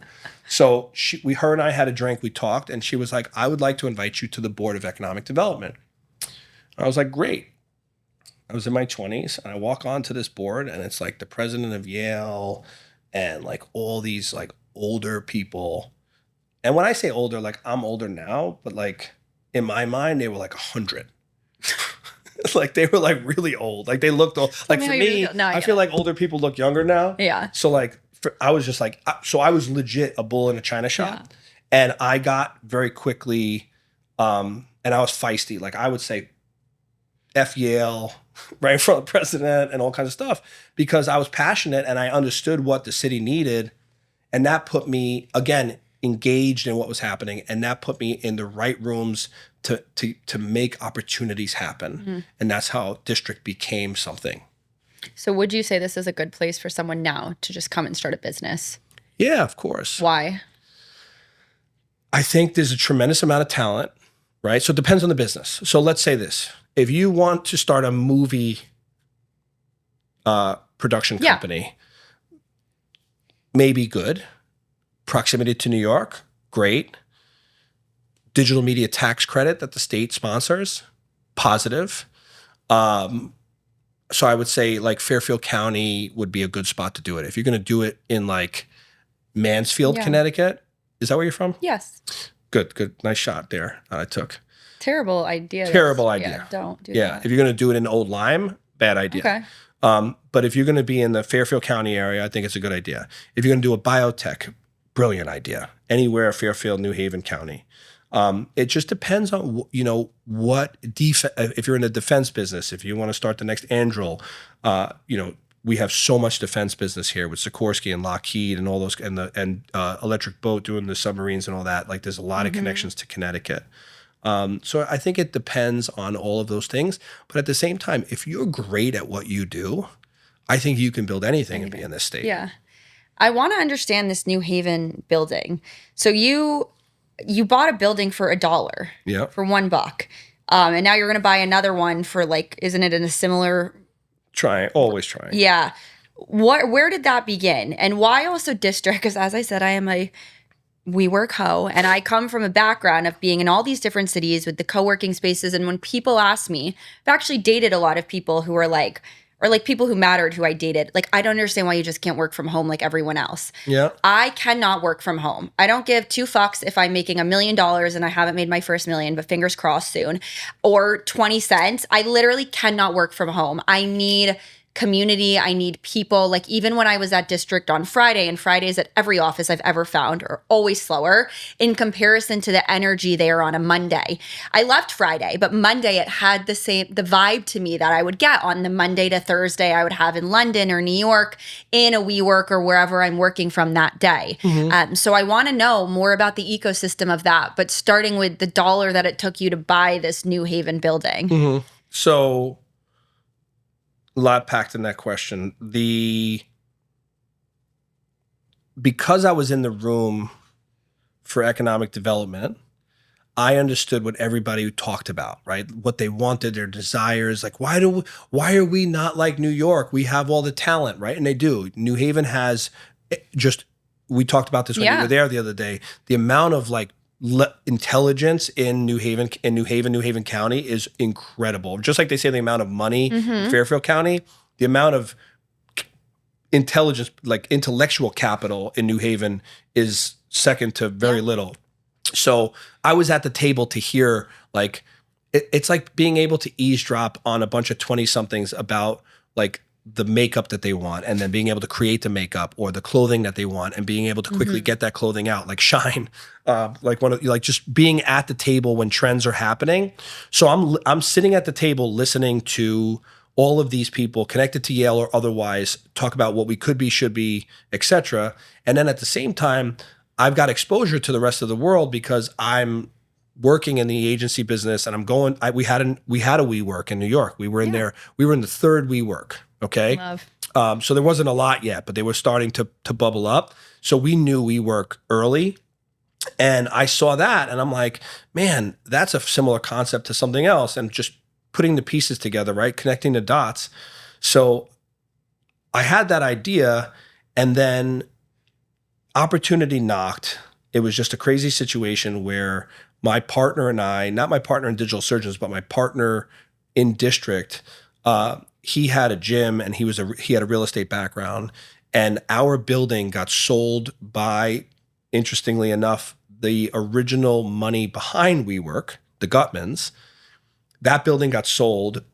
So her and I had a drink, we talked, and she was like, I would like to invite you to the Board of Economic Development. I was like, great. I was in my 20s, and I walk onto this board, and it's like the president of Yale and like all these like older people. And when I say older, like I'm older now, but like in my mind, they were like 100. Like they were like really old. Like they looked old. Like for me, I feel like older people look younger now. Yeah. So like I was just like, so I was legit a bull in a china shop, and I got very quickly, and I was feisty. Like I would say, F Yale, right in front of the president and all kinds of stuff, because I was passionate and I understood what the city needed. And that put me, again, engaged in what was happening. And that put me in the right rooms to make opportunities happen. And that's how District became something. So would you say this is a good place for someone now to just come and start a business? Yeah, of course. Why? I think there's a tremendous amount of talent, right? So it depends on the business. So let's say this. If you want to start a movie production company, maybe good. Proximity to New York, great. Digital media tax credit that the state sponsors, positive. So I would say like Fairfield County would be a good spot to do it. If you're going to do it in like Mansfield, Connecticut, is that where you're from? Yes. Good. Nice shot there I took. Terrible idea. Terrible idea. Yeah, don't do that. If you're going to do it in Old Lyme, bad idea. Okay. But if you're going to be in the Fairfield County area, I think it's a good idea. If you're going to do a biotech, brilliant idea. Anywhere Fairfield, New Haven County. It just depends on, what if you're in the defense business, if you want to start the next Anduril, we have so much defense business here with Sikorsky and Lockheed and all those, and Electric Boat doing the submarines and all that. Like there's a lot of connections to Connecticut. So I think it depends on all of those things. But at the same time, if you're great at what you do, I think you can build anything and be in this state. Yeah. I want to understand this New Haven building. So you bought a building for $1. Yeah. For $1. And now you're going to buy another one for like, isn't it in a similar? Always trying. Yeah. Where did that begin? And why also District? Because as I said, I am a WeWork hoe, and I come from a background of being in all these different cities with the co-working spaces. And when people ask me, I've actually dated a lot of people who are like, or like people who mattered who I dated. Like, I don't understand why you just can't work from home like everyone else. Yeah. I cannot work from home. I don't give 2 fucks if I'm making $1 million and I haven't made my first million, but fingers crossed soon, or 20 cents. I literally cannot work from home. I need community. I need people. Like even when I was at District on Friday, and Fridays at every office I've ever found are always slower in comparison to the energy there on a Monday. I left Friday, but Monday it had the vibe to me that I would get on the Monday to Thursday I would have in London or New York in a WeWork or wherever I'm working from that day. So I want to know more about the ecosystem of that, but starting with the $1 that it took you to buy this New Haven building. So a lot packed in that question. Because I was in the room for economic development, I understood what everybody talked about, right? What they wanted, their desires. Like, why are we not like New York? We have all the talent, right? And they do. New Haven has we talked about this when you were there the other day. The amount of like intelligence in New Haven County is incredible. Just like they say the amount of money in Fairfield County, the amount of intelligence, like intellectual capital in New Haven is second to very little. So I was at the table to hear, like, it's like being able to eavesdrop on a bunch of 20-somethings about like the makeup that they want, and then being able to create the makeup or the clothing that they want, and being able to quickly get that clothing out, like Shine, like just being at the table when trends are happening. So I'm sitting at the table listening to all of these people connected to Yale or otherwise talk about what we could be, should be, etc. And then at the same time, I've got exposure to the rest of the world because I'm working in the agency business, and we had a WeWork in New York. We were in there. We were in the third WeWork. Okay. So there wasn't a lot yet, but they were starting to bubble up. So we knew WeWork early, and I saw that, and I'm like, man, that's a similar concept to something else, and just putting the pieces together, right? Connecting the dots. So I had that idea, and then opportunity knocked. It was just a crazy situation where my partner and I, not my partner in Digital Surgeons, but my partner in District, he had a gym, and he had a real estate background, and our building got sold by, interestingly enough, the original money behind WeWork, the Gutmans. That building got sold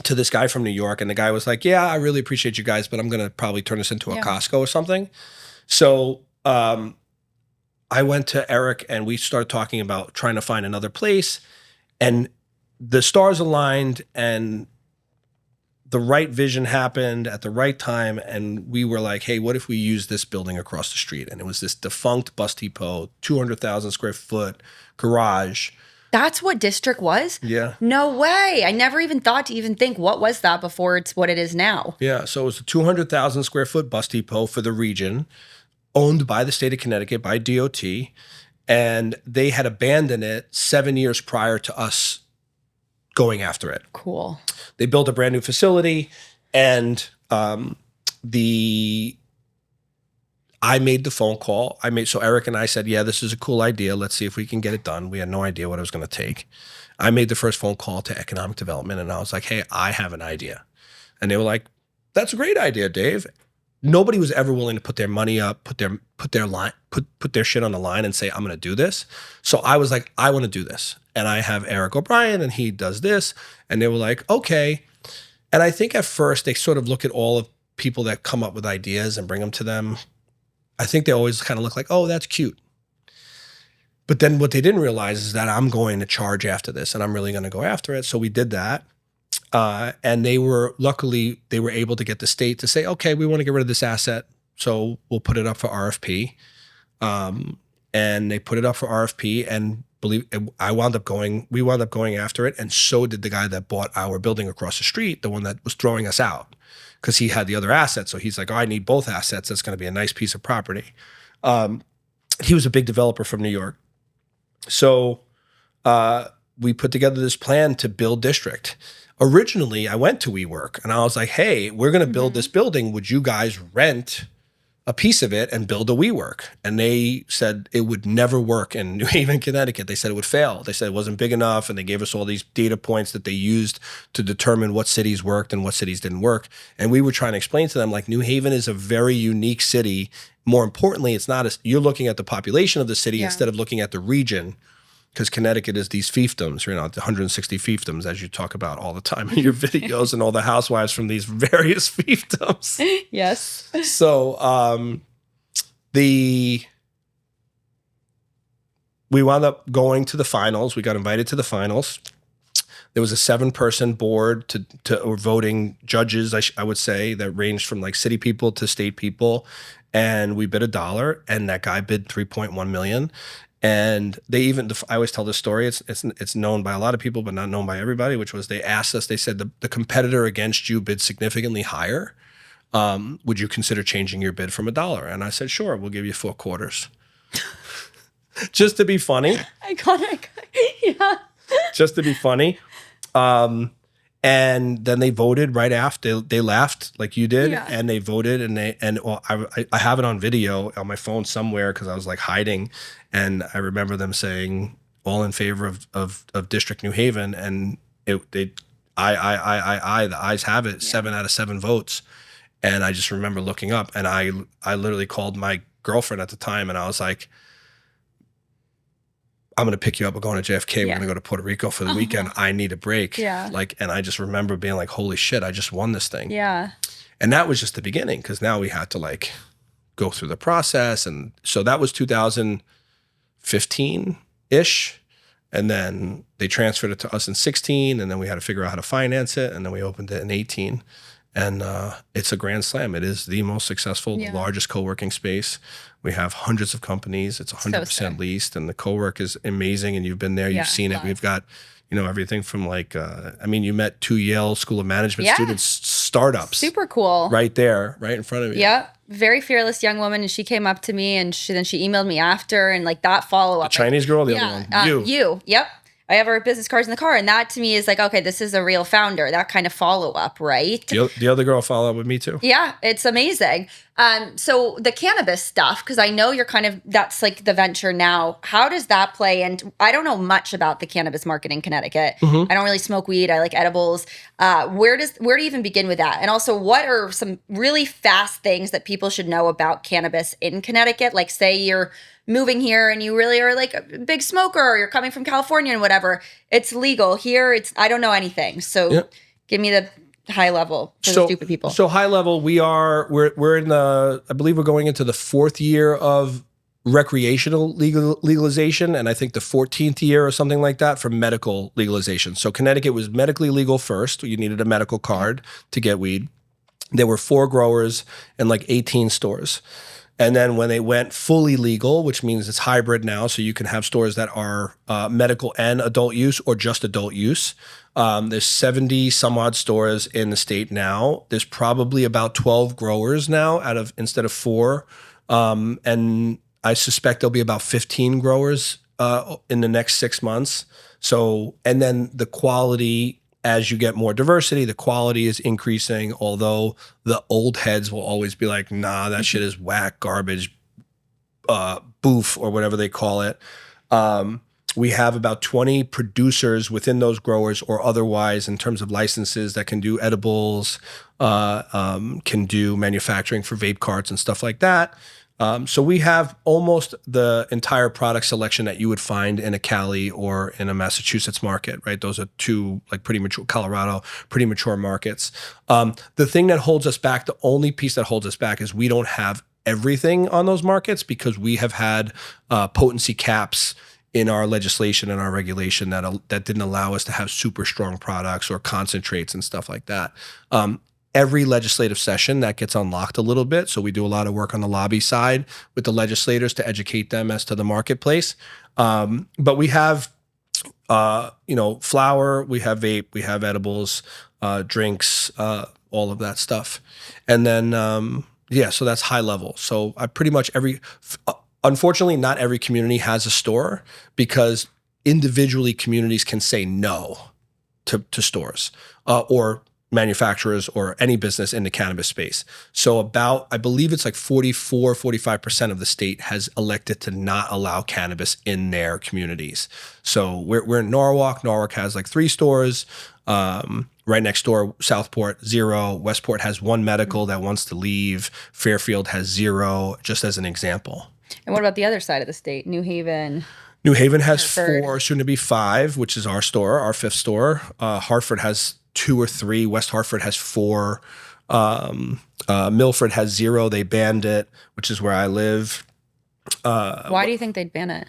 to this guy from New York, and the guy was like, yeah, I really appreciate you guys, but I'm going to probably turn this into a Costco or something. So I went to Eric and we started talking about trying to find another place, and the stars aligned and the right vision happened at the right time. And we were like, hey, what if we use this building across the street? And it was this defunct bus depot, 200,000 square foot garage. That's what District was? Yeah. No way. I never even thought to even think what was that before it's what it is now. Yeah. So it was a 200,000 square foot bus depot for the region, owned by the state of Connecticut, by DOT. And they had abandoned it 7 years prior to us going after it. Cool. They built a brand new facility, and I made the phone call. So Eric and I said, yeah, this is a cool idea. Let's see if we can get it done. We had no idea what it was going to take. I made the first phone call to economic development, and I was like, hey, I have an idea. And they were like, that's a great idea, Dave. Nobody was ever willing to put their money up, put their shit on the line and say, I'm going to do this. So I was like, I want to do this. And I have Eric O'Brien and he does this. And they were like, okay. And I think at first they sort of look at all of people that come up with ideas and bring them to them. I think they always kind of look like, oh, that's cute. But then what they didn't realize is that I'm going to charge after this and I'm really going to go after it. So we did that. And luckily they were able to get the state to say, okay, we want to get rid of this asset. So we'll put it up for RFP. And they put it up for RFP, and we wound up going after it. And so did the guy that bought our building across the street, the one that was throwing us out, because he had the other assets. So he's like, oh, I need both assets. That's going to be a nice piece of property. He was a big developer from New York. So we put together this plan to build District. Originally, I went to WeWork and I was like, hey, we're going to build this building. Would you guys rent a piece of it and build a WeWork? And they said it would never work in New Haven, Connecticut. They said it would fail. They said it wasn't big enough. And they gave us all these data points that they used to determine what cities worked and what cities didn't work. And we were trying to explain to them, like, New Haven is a very unique city. More importantly, it's not you're looking at the population of the city instead of looking at the region. Because Connecticut is these fiefdoms, the 160 fiefdoms, as you talk about all the time in your videos, and all the housewives from these various fiefdoms. Yes. So we wound up going to the finals. We got invited to the finals. There was a 7-person board or voting judges, I would say, that ranged from like city people to state people. And we bid $1, and that guy bid $3.1 million. And they even, I always tell this story, it's known by a lot of people, but not known by everybody, which was they asked us, they said, the competitor against you bid significantly higher. Would you consider changing your bid from $1? And I said, sure, we'll give you 4 quarters. Just to be funny. Iconic. Yeah. Just to be funny. And then they voted right after. They laughed like you did, and they voted, and I have it on video on my phone somewhere because I was like hiding, and I remember them saying all in favor of District New Haven, and the ayes have it, 7 out of 7 votes, and I just remember looking up, and I literally called my girlfriend at the time, and I was like, I'm going to pick you up. We're going to JFK. We're going to go to Puerto Rico for the weekend. I need a break. Yeah. And I just remember being like, holy shit, I just won this thing. Yeah. And that was just the beginning, because now we had to like go through the process. And so that was 2015-ish. And then they transferred it to us in 16. And then we had to figure out how to finance it. And then we opened it in 18. And it's a grand slam. It is the most successful, the largest co-working space. We have hundreds of companies. It's 100% leased, and the co-work is amazing. And you've been there, you've seen it. We've got, everything from like, you met 2 Yale School of Management students, startups. Super cool. Right there, right in front of you. Yeah. Very fearless young woman. And she came up to me, and she emailed me after, and like that follow-up. The Chinese girl, the other one? You. Yep. I have our business cards in the car, and that to me is like, okay, this is a real founder. That kind of follow up, right? The other girl follow up with me too. Yeah, it's amazing. So the cannabis stuff, because I know that's like the venture now. How does that play? And I don't know much about the cannabis market in Connecticut. I don't really smoke weed. I like edibles. Where do you even begin with that? And also, what are some really fast things that people should know about cannabis in Connecticut? Like, say you're moving here and you really are like a big smoker, or you're coming from California and whatever, it's legal here. I don't know anything. So give me the high level for the stupid people. So high level, we're in I believe we're going into the 4th year of recreational legalization, and I think the 14th year or something like that for medical legalization. So Connecticut was medically legal first. You needed a medical card to get weed. There were 4 growers and like 18 stores. And then when they went fully legal, which means it's hybrid now, so you can have stores that are medical and adult use or just adult use. There's 70 some odd stores in the state now. There's probably about 12 growers now instead of 4. And I suspect there'll be about 15 growers in the next 6 months. So, and then the quality, as you get more diversity, the quality is increasing, although the old heads will always be like, nah, that shit is whack, garbage, boof, or whatever they call it. We have about 20 producers within those growers or otherwise in terms of licenses that can do edibles, can do manufacturing for vape carts and stuff like that. So we have almost the entire product selection that you would find in a Cali or in a Massachusetts market, right? Those are 2 like pretty mature, Colorado, pretty mature markets. The thing that holds us back, the only piece that holds us back is we don't have everything on those markets because we have had potency caps in our legislation and our regulation that didn't allow us to have super strong products or concentrates and stuff like that. Every legislative session that gets unlocked a little bit. So we do a lot of work on the lobby side with the legislators to educate them as to the marketplace. But we have, flour, we have vape, we have edibles, drinks, all of that stuff. And then, so that's high level. So I pretty much unfortunately, not every community has a store because individually communities can say no to stores or manufacturers or any business in the cannabis space. So I believe it's like 45% of the state has elected to not allow cannabis in their communities. So we're in Norwalk. Norwalk has like 3 stores. Right next door, Southport, 0. Westport has 1 medical that wants to leave. Fairfield has 0, just as an example. And what about the other side of the state? New Haven? New Haven has Hartford. 4, soon to be 5, which is our store, our 5th store. Hartford has 2 or 3. West Hartford has 4. Milford has 0. They banned it, which is where I live. Why do you think they'd ban it?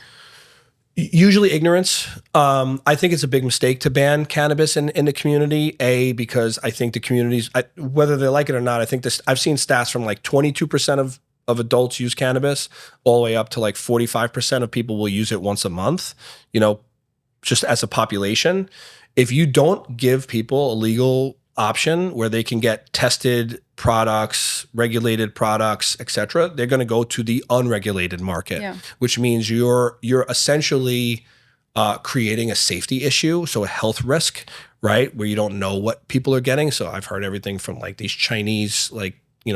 Usually ignorance. I think it's a big mistake to ban cannabis in the community. Because I think the communities, whether they like it or not, I think I've seen stats from like 22% of adults use cannabis all the way up to like 45% of people will use it once a month, just as a population. If you don't give people a legal option where they can get tested products, regulated products, et cetera, they're going to go to the unregulated market, which means you're essentially creating a safety issue, so a health risk, right, where you don't know what people are getting. So I've heard everything from like these Chinese,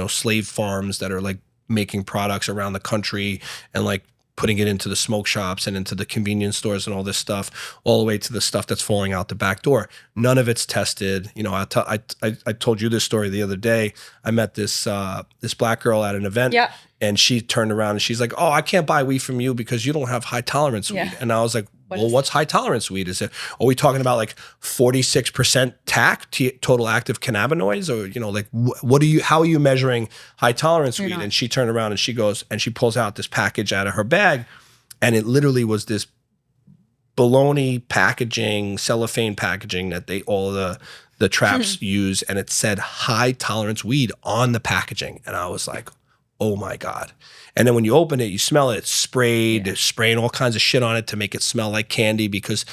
slave farms that are like making products around the country and like putting it into the smoke shops and into the convenience stores and all this stuff, all the way to the stuff that's falling out the back door. None of it's tested. I told you this story the other day. I met this black girl at an event, and she turned around and she's like, "Oh, I can't buy weed from you because you don't have high tolerance weed." And I was like, what's high tolerance weed? Are we talking about like 46% TAC, total active cannabinoids, or how are you measuring high tolerance weed? And she turned around and she goes and she pulls out this package out of her bag, and it literally was this baloney packaging, cellophane packaging that all the traps use, and it said high tolerance weed on the packaging, and I was like, oh my God. And then when you open it, you smell it, it's sprayed, they're spraying all kinds of shit on it to make it smell like candy, because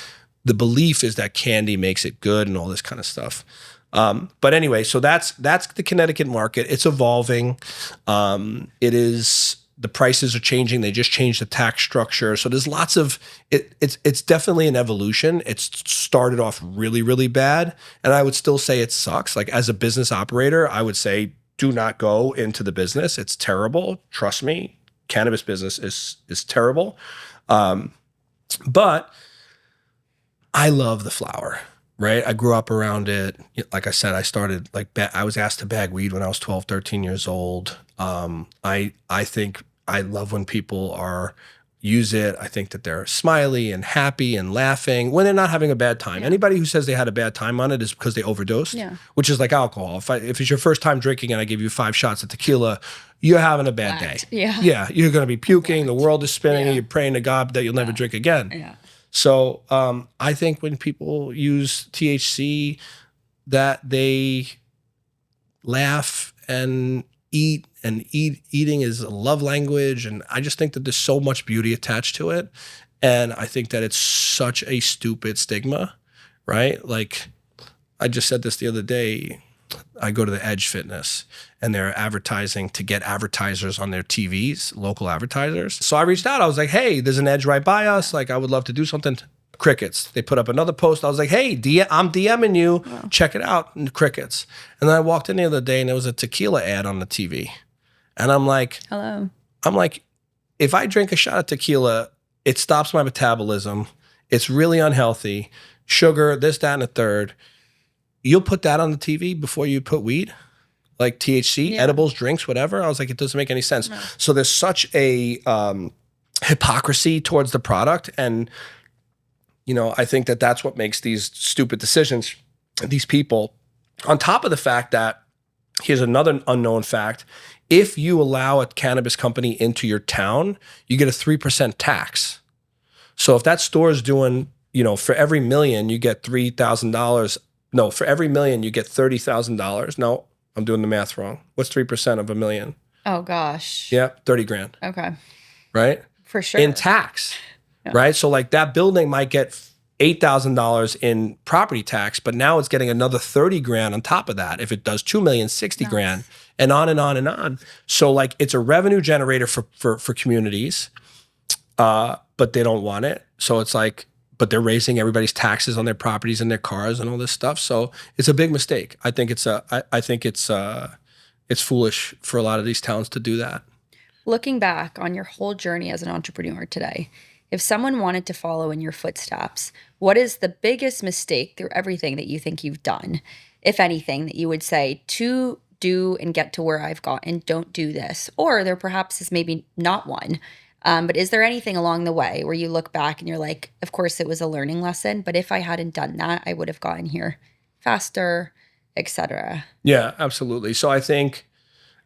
the belief is that candy makes it good and all this kind of stuff. But anyway, so that's the Connecticut market. It's evolving. The prices are changing. They just changed the tax structure. So there's lots of, it's definitely an evolution. It's started off really, really bad. And I would still say it sucks. Like as a business operator, I would say, do not go into the business. It's terrible. Trust me, cannabis business is terrible. But I love the flower, right? I grew up around it. Like I said, I was asked to bag weed when I was 12, 13 years old. I think I love when people are, use it. I think that they're smiley and happy and laughing when they're not having a bad time. Anybody who says they had a bad time on it is because they overdosed, which is like alcohol. If it's your first time drinking and I give you 5 shots of tequila, you're having a bad day. Yeah, you're going to be puking. The world is spinning and you're praying to God that you'll never drink again. Yeah. So I think when people use THC, that they laugh and eat, and eating is a love language. And I just think that there's so much beauty attached to it. And I think that it's such a stupid stigma, right? Like I just said this the other day, I go to the Edge Fitness and they're advertising to get advertisers on their TVs, local advertisers. So I reached out, I was like, hey, there's an Edge right by us. Like I would love to do something. Crickets. They put up another post. I was like, hey, I'm DMing you. Wow. Check it out. And crickets. And then I walked in the other day and there was a tequila ad on the TV. And I'm like, hello. I'm like, if I drink a shot of tequila, it stops my metabolism. It's really unhealthy. Sugar, this, that, and a third. You'll put that on the TV before you put weed? Like THC, edibles, drinks, whatever? I was like, it doesn't make any sense. No. So there's such a hypocrisy towards the product. And you know, I think that that's what makes these stupid decisions, these people, on top of the fact that, here's another unknown fact, if you allow a cannabis company into your town, you get a 3% tax. So if that store is doing, you know, for every million, you get $3,000. No, for every million, you get $30,000. No, I'm doing the math wrong. What's 3% of a million? Oh, gosh. Yeah, 30 grand. Okay. Right? For sure. In tax. Right? So like that building might get $8,000 in property tax, but now it's getting another 30 grand on top of that. If it does 2 million, 60 grand, and on and on and on. So like it's a revenue generator for communities, but they don't want it. So it's like, but they're raising everybody's taxes on their properties and their cars and all this stuff. So it's a big mistake. I think it's foolish for a lot of these towns to do that. Looking back on your whole journey as an entrepreneur today, if someone wanted to follow in your footsteps, what is the biggest mistake through everything that you think you've done, if anything, that you would say to do and get to where I've gotten, don't do this? Or there perhaps is maybe not one, but is there anything along the way where you look back and you're like, of course it was a learning lesson, but if I hadn't done that, I would have gotten here faster, etc. Yeah, absolutely. So I think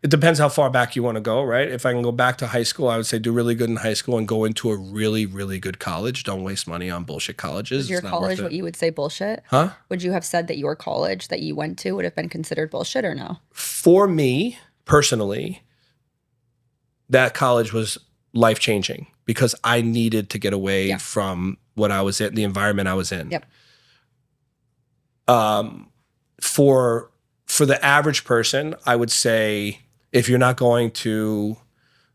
it depends how far back you want to go, right? If I can go back to high school, I would say do really good in high school and go into a really, really good college. Don't waste money on bullshit colleges. Was your college what you would say bullshit? Huh? Would you have said that your college that you went to would have been considered bullshit or no? For me, personally, that college was life-changing because I needed to get away from what I was in, the environment I was in. Yep. For the average person, I would say, if you're not going to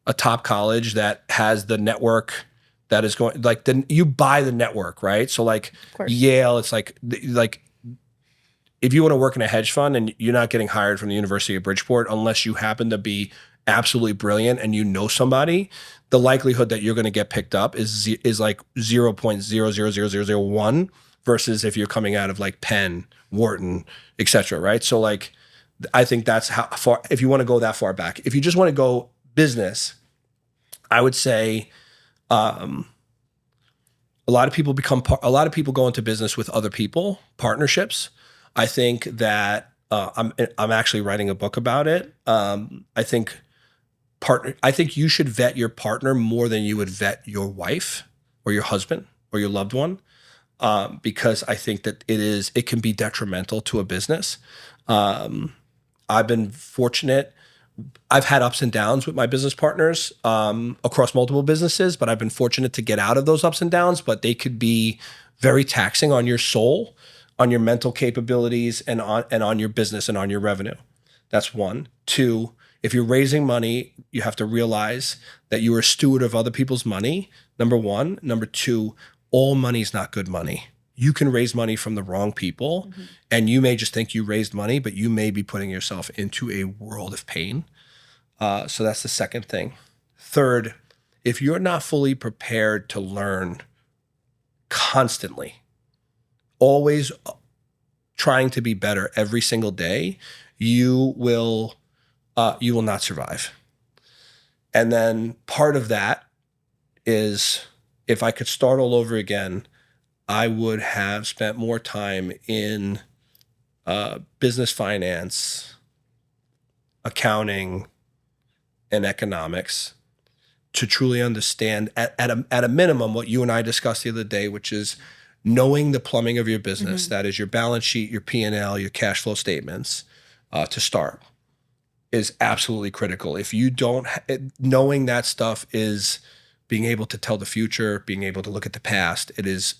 a top college that has the network that is going, like then you buy the network, right? So like Yale, it's like if you want to work in a hedge fund and you're not getting hired from the University of Bridgeport unless you happen to be absolutely brilliant and you know somebody, the likelihood that you're going to get picked up is like 0.00001 versus if you're coming out of like Penn, Wharton, etc. Right? So like, I think that's how far, if you want to go that far back. If you just want to go business, I would say a lot of people go into business with other people, partnerships. I think that I'm actually writing a book about it. I think you should vet your partner more than you would vet your wife or your husband or your loved one, because I think that it can be detrimental to a business. I've been fortunate. I've had ups and downs with my business partners across multiple businesses, but I've been fortunate to get out of those ups and downs, but they could be very taxing on your soul, on your mental capabilities, and on your business and on your revenue. That's one. Two, if you're raising money, you have to realize that you are a steward of other people's money, number one. Number two, all money is not good money. You can raise money from the wrong people, and you may just think you raised money, but you may be putting yourself into a world of pain. So that's the second thing. Third, if you're not fully prepared to learn constantly, always trying to be better every single day, you will not survive. And then part of that is if I could start all over again, I would have spent more time in business finance, accounting, and economics to truly understand at a minimum what you and I discussed the other day, which is knowing the plumbing of your business. That is your balance sheet, your P&L, your cash flow statements to start is absolutely critical. If you don't, knowing that stuff is being able to tell the future, being able to look at the past. It is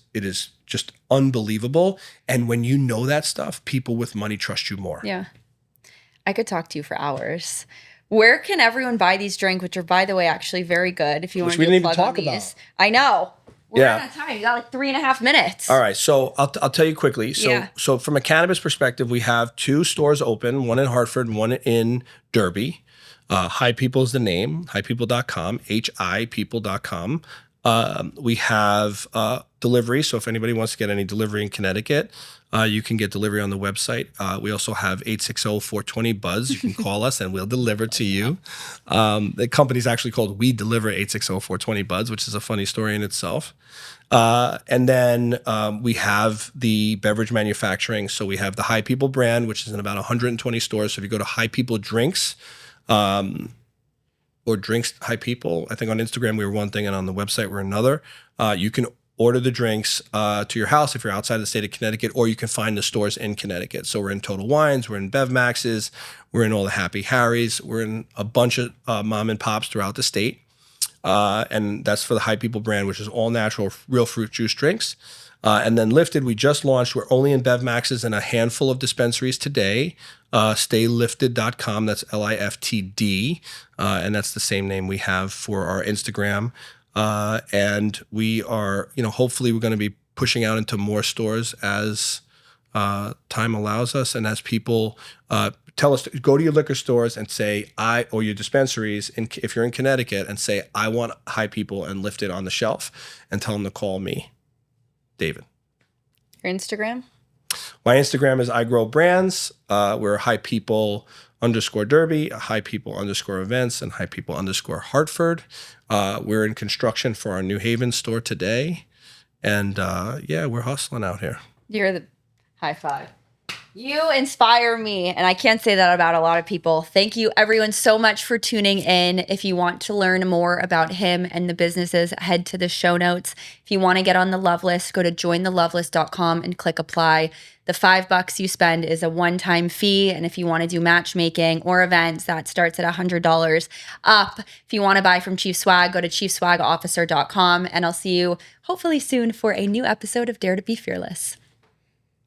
just unbelievable. And when you know that stuff, people with money trust you more. Yeah. I could talk to you for hours. Where can everyone buy these drinks, which are, by the way, actually very good if you want to do a plug on these? I know. We're out of time. You got like 3.5 minutes. All right. So I'll tell you quickly. So from a cannabis perspective, we have 2 stores open, one in Hartford and one in Derby. High People is the name, highpeople.com, hipeople.com. We have delivery. So if anybody wants to get any delivery in Connecticut, you can get delivery on the website. We also have 860-420-BUZZ. You can call us and we'll deliver to you. The company's actually called We Deliver 860-420-BUZZ, which is a funny story in itself. And then we have the beverage manufacturing. So we have the High People brand, which is in about 120 stores. So if you go to High People Drinks, or Drinks High People, I think on Instagram we were one thing and on the website we're another. You can order the drinks to your house if you're outside the state of Connecticut, or you can find the stores in Connecticut. So we're in Total Wines, we're in Bev Max's, we're in all the Happy Harry's, we're in a bunch of mom and pops throughout the state. And that's for the High People brand, which is all natural, real fruit juice drinks. And then Lifted, we just launched. We're only in Bev Max's and a handful of dispensaries today. Staylifted.com, that's LIFTD. And that's the same name we have for our Instagram. And we are, hopefully we're going to be pushing out into more stores as time allows us. And as people tell us, to go to your liquor stores and say, or your dispensaries, if you're in Connecticut, and say, I want High People and Lifted on the shelf, and tell them to call me, David. Your Instagram? My Instagram is I Grow Brands. We're High People _ Derby, High People _ events, and High People _ Hartford. We're in construction for our New Haven store today. And we're hustling out here. You're the high five. You inspire me, and I can't say that about a lot of people. Thank you, everyone, so much for tuning in. If you want to learn more about him and the businesses, head to the show notes. If you want to get on the love list, go to jointhelovelist.com and click apply. The $5 you spend is a one-time fee, and if you want to do matchmaking or events, that starts at $100 up. If you want to buy from Chief Swag, go to chiefswagofficer.com, and I'll see you hopefully soon for a new episode of Dare to Be Fearless.